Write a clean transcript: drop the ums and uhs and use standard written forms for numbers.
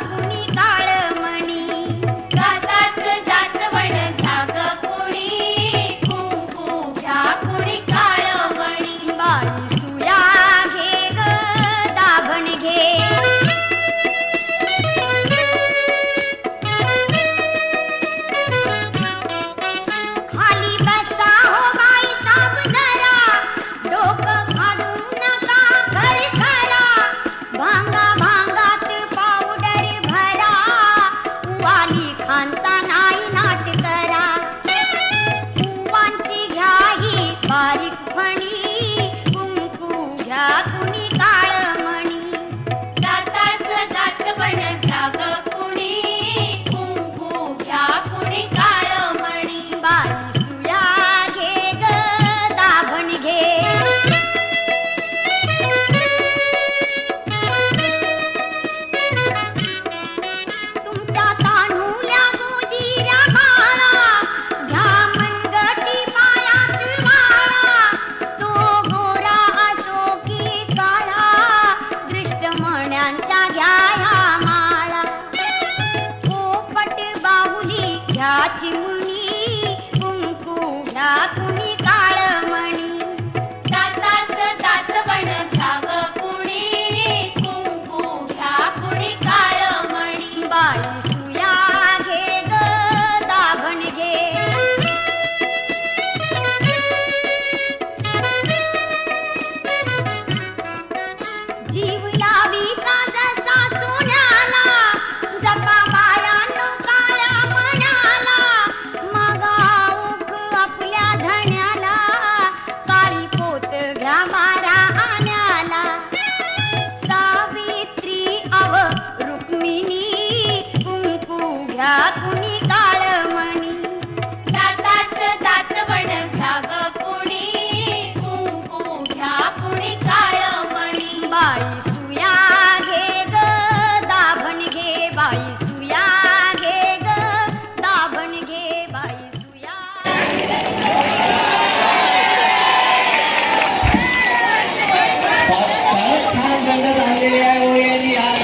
कुणी काळमणी दाताच जातवण घ्या ग कुणी कुंकू घ्या कुणी काळमणी बाई सुया घे ग दाभण घे खाली बसा हो बाई साब जरा डोकं घालू नका खरी खरा भांगा भांगात पावडर भरा वाली खानचा नाही नाट करा कुवांची घ्या ही बारीक फणी कुंकू घ्या कुणी काळमणी दाताच जातवण घ्या ग कुणी कुंकू घ्या कुणी काळमणी बाई सुया घे ग दाभण घे तुमच्या तान्हुल्या गोजीऱ्या बाळा घ्या मनगटी पायात वाळा तो गोरा असो की काळा दृष्टमण्यांच्या घ्या ह्या माळा पोपट बाहुली घ्या चिमुणी कुंकू घ्या कुणी काळमणी दाताच जातवण घ्या ग कुणी कुंकू घ्या कुणी काळमणी बाई सुया घे ग दाभण घे जीव लाविता जसा सोन्याला जपा बायानो काळ्या मनाला मागा ओख आपल्या धण्याला काळी पोत घ्या बारा आण्याला सावित्री अव रुक्मिणी कुंकू घ्या कुणी काळमणी दाताच जातवण घ्या ग कुणी कुंकू घ्या कुणी काळमणी बाई सुया घे ग दाभण घे बाई सुया घे ग दाभण घे बाई सुया फारच छान रंगत आलेली आहे.